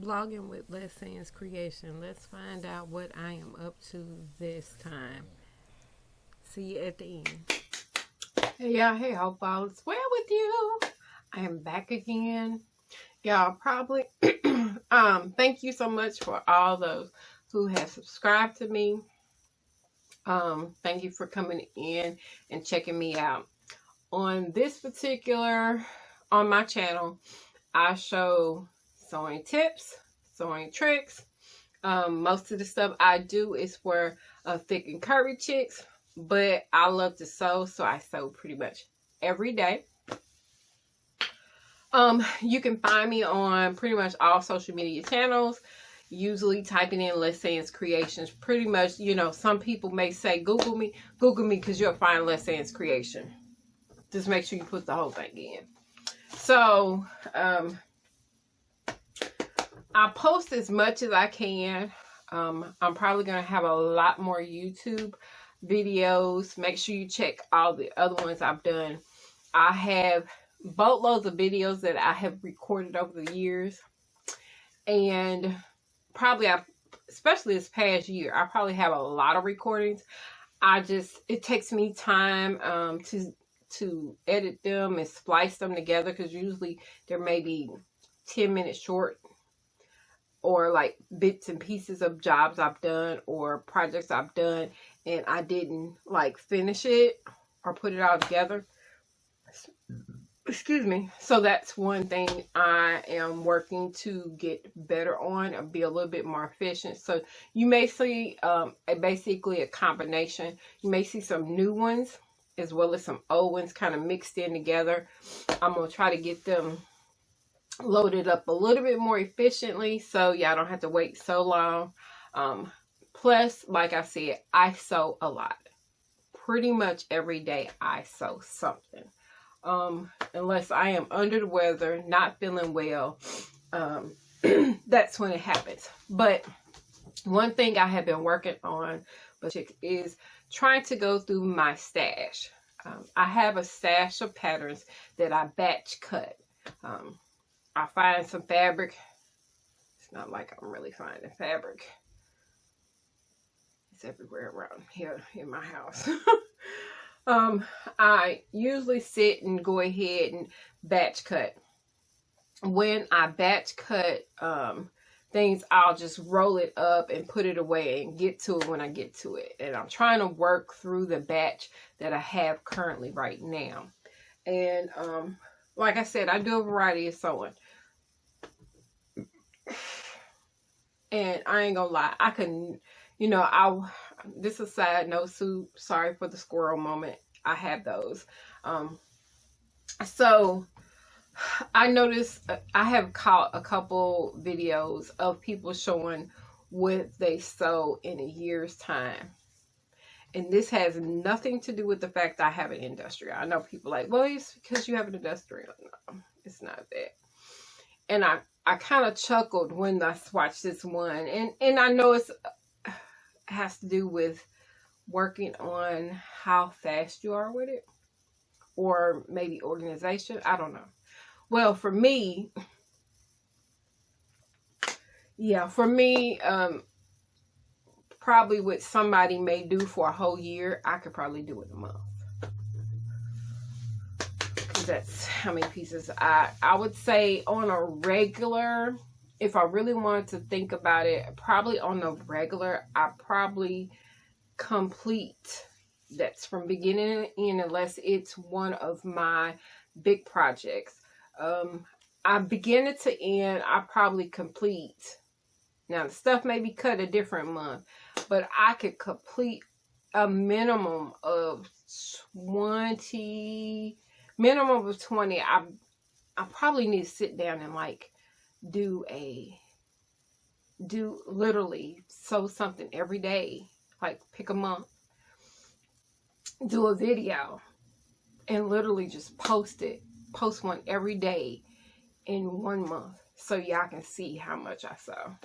Blogging with LesAnn's creation. Let's find out what I am up to this time. See you at the end. Hey y'all, hey, hope all is well with you. I am back again. Y'all probably thank you so much for all those who have subscribed to me. Thank you for coming in and checking me out. On this particular, on my channel, I show sewing tips, sewing tricks. Most of the stuff I do is for thick and curvy chicks, but I love to sew, so I sew pretty much every day. You can find me on pretty much all social media channels, usually typing in LesAnn's Creations. Pretty much, you know, some people may say Google me because you'll find LesAnn's Creation. Just make sure you put the whole thing in. So, I post as much as I can. I'm probably going to have a lot more YouTube videos. Make sure you check all the other ones I've done. I have boatloads of videos that I have recorded over the years. And probably, especially this past year, I probably have a lot of recordings. It takes me time to edit them and splice them together, because usually they're maybe 10 minutes short, or like bits and pieces of jobs I've done or projects I've done and I didn't like finish it or put it all together. Excuse me. So that's one thing I am working to get better on and be a little bit more efficient. So you may see basically a combination. You may see some new ones as well as some old ones kind of mixed in together. I'm going to try to get them loaded up a little bit more efficiently so y'all don't have to wait so long. Plus, like I said, I sew a lot. Pretty much every day I sew something. Unless I am under the weather, not feeling well, that's when it happens. But one thing I have been working on is trying to go through my stash. I have a stash of patterns that I batch cut. I find some fabric. It's not like I'm really finding fabric. It's everywhere around here in my house. I usually sit and go ahead and batch cut. When I batch cut things, I'll just roll it up and put it away and get to it when I get to it. And I'm trying to work through the batch that I have currently right now. And like I said, I do a variety of sewing. And I ain't gonna lie, I can, you know, this is a side note, so sorry for the squirrel moment. I have those. So I noticed I have caught a couple videos of people showing what they sew in a year's time. And this has nothing to do with the fact that I have an industrial. I know people like, well, it's because you have an industrial. No, it's not that. And I kind of chuckled when I watched this one. And I know it has to do with working on how fast you are with it. Or maybe organization. I don't know. Well, for me, probably what somebody may do for a whole year, I could probably do in a month. That's how many pieces I would say on a regular, if I really wanted to think about it, probably on a regular, I probably complete that's from beginning to end, unless it's one of my big projects. I beginning to end, I probably complete. Now the stuff may be cut a different month, but I could complete a minimum of 20. Minimum of 20. I probably need to sit down and like do literally sew something every day. Like pick a month, do a video, and literally just post one every day in 1 month, so y'all can see how much I sew.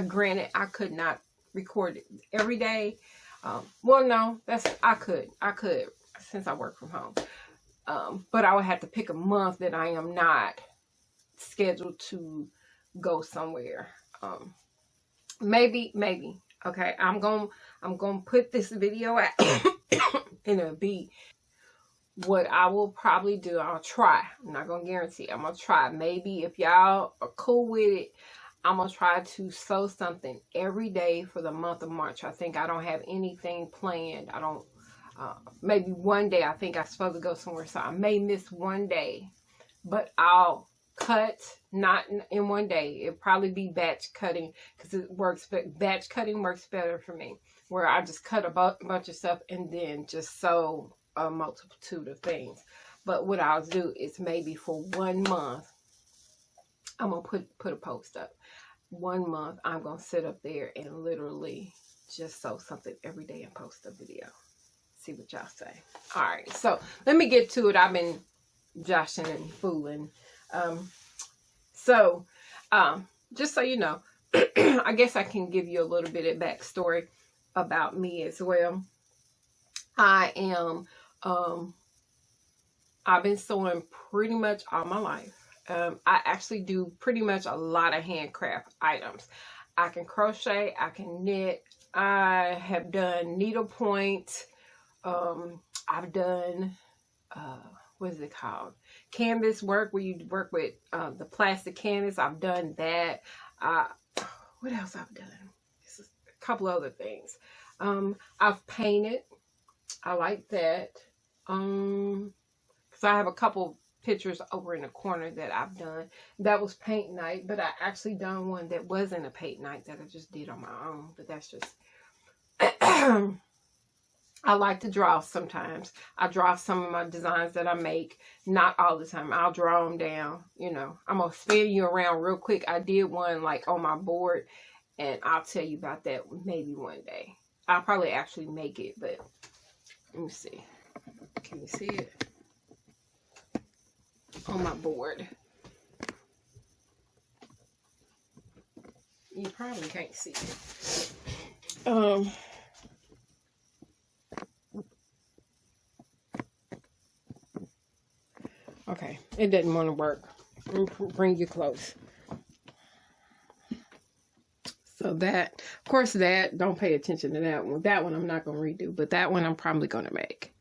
Granted, I could not record it every day. Well, no, I could since I work from home. But I would have to pick a month that I am not scheduled to go somewhere. Maybe. Okay, I'm gonna put this video out and it'll be what I will probably do. I'll try. I'm not gonna guarantee. I'm gonna try. Maybe if y'all are cool with it, I'm gonna try to sew something every day for the month of March. I think I don't have anything planned. I don't. Maybe one day I think I'm supposed to go somewhere, so I may miss one day, but I'll cut not in one day. It'll probably be batch cutting because it works. But batch cutting works better for me, where I just cut a bunch of stuff and then just sew a multitude of things. But what I'll do is maybe for 1 month, I'm gonna put a post up. 1 month, I'm gonna sit up there and literally just sew something every day and post a video. See what y'all say. All right, so let me get to it. I've been joshing and fooling. Just so you know, I guess I can give you a little bit of backstory about me as well. I am, I've been sewing pretty much all my life. I actually do pretty much a lot of handcraft items. I can crochet, I can knit, I have done needlepoint, I've done, what is it called? Canvas work, where you work with the plastic canvas. I've done that. What else I've done? Just a couple other things. I've painted. I like that. So I have a couple pictures over in the corner that I've done. That was paint night, but I actually done one that wasn't a paint night that I just did on my own. But that's just I like to draw sometimes. I draw some of my designs that I make. Not all the time. I'll draw them down. You know, I'm going to spin you around real quick. I did one like on my board, and I'll tell you about that maybe one day. I'll probably actually make it, but let me see. Can you see it? On my board. You probably can't see it. Okay, it doesn't want to work. Bring you close. So that, of course, that, don't pay attention to that one. That one I'm not going to redo, but that one I'm probably going to make.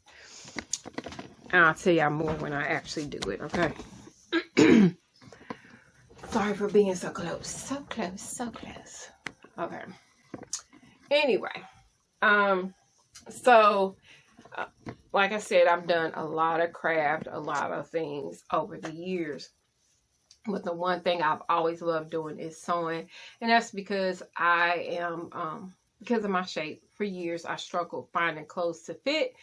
And I'll tell y'all more when I actually do it, okay? Sorry for being so close. So close, so close. Okay. Anyway, like I said, I've done a lot of craft, a lot of things over the years. But the one thing I've always loved doing is sewing. And that's because I am, because of my shape. For years, I struggled finding clothes to fit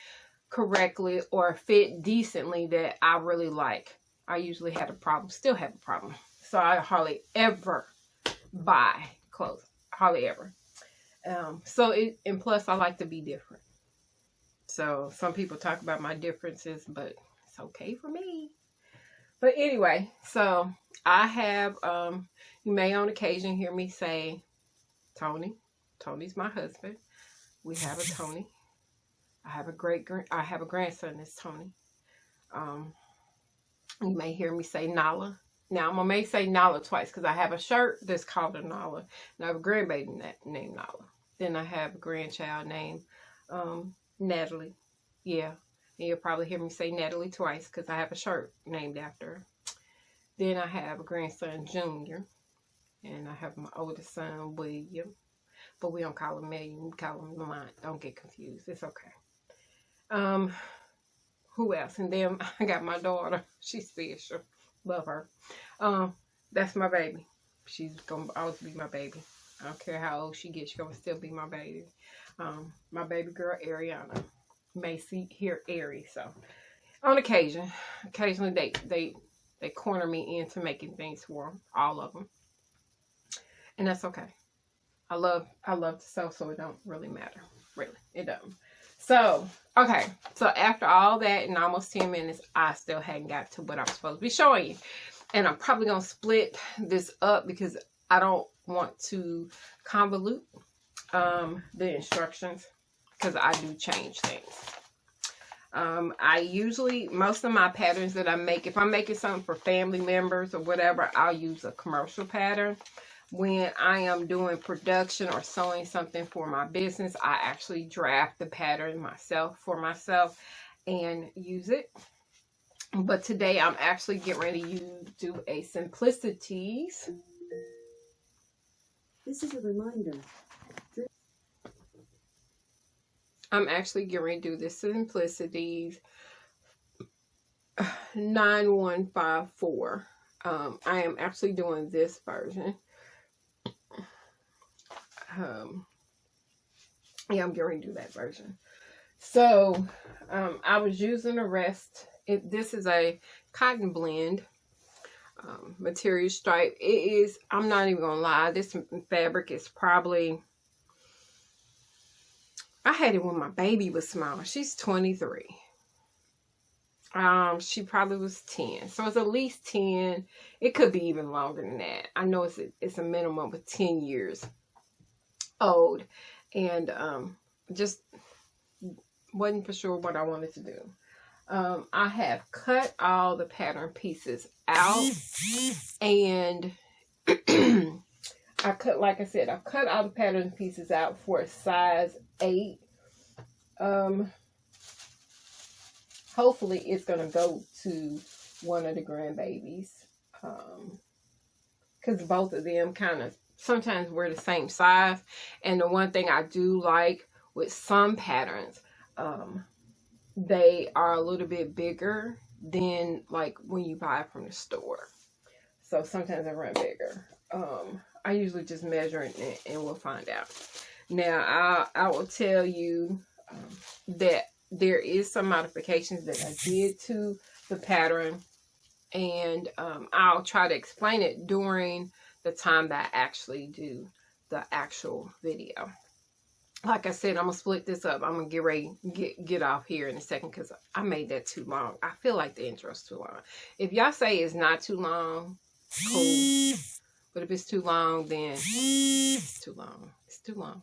correctly or fit decently that I really like. I usually had a problem, still have a problem. So I hardly ever buy clothes. Hardly ever. And plus I like to be different. So some people talk about my differences, but it's okay for me. But anyway, so I have, you may on occasion hear me say, Tony. Tony's my husband. We have a Tony. I have a grandson that's Tony. You may hear me say Nala. Now, I may say Nala twice because I have a shirt that's called a Nala. And I have a grandbaby named Nala. Then I have a grandchild named Natalie. Yeah. And you'll probably hear me say Natalie twice because I have a shirt named after her. Then I have a grandson, Junior. And I have my oldest son, William. But we don't call him William. We call him Lamont. Don't get confused. It's okay. Who else? And then I got my daughter. She's special. Love her. That's my baby. She's going to always be my baby. I don't care how old she gets. She's going to still be my baby. My baby girl, Ariana. You may hear Ari. So, on occasionally they corner me into making things for them. All of them. And that's okay. I love to sew, so it don't really matter. Really. It doesn't. So, okay. So, after all that in almost 10 minutes, I still hadn't got to what I'm supposed to be showing you. And I'm probably going to split this up because I don't want to convolute the instructions because I do change things. I usually, most of my patterns that I make, if I'm making something for family members or whatever, I'll use a commercial pattern. When I am doing production or sewing something for my business, I actually draft the pattern for myself and use it. But today I'm actually getting ready to do a Simplicities. This is a reminder. I'm actually getting ready to do this Simplicities 9154. I am actually doing this version. Yeah, I'm getting ready to do that version. So I was using the rest. This is a cotton blend material stripe. It is, I'm not even gonna lie, this fabric is probably, I had it when my baby was small. She's 23. She probably was 10. So it's at least 10. It could be even longer than that. I know it's a minimum of 10 years old. And just wasn't for sure what I wanted to do. I have cut all the pattern pieces out, and I cut, like I said, I cut all the pattern pieces out for a size 8. Hopefully it's gonna go to one of the grandbabies, because both of them kind of sometimes we're the same size. And the one thing I do like with some patterns, they are a little bit bigger than like when you buy from the store. So sometimes they run bigger. I usually just measure it and we'll find out. Now I will tell you that there is some modifications that I did to the pattern, and I'll try to explain it during the time that I actually do the actual video. Like I said, I'm gonna split this up. I'm gonna get ready, get off here in a second because I made that too long. I feel like the intro's too long. If y'all say it's not too long, cool. But if it's too long, then it's too long. It's too long.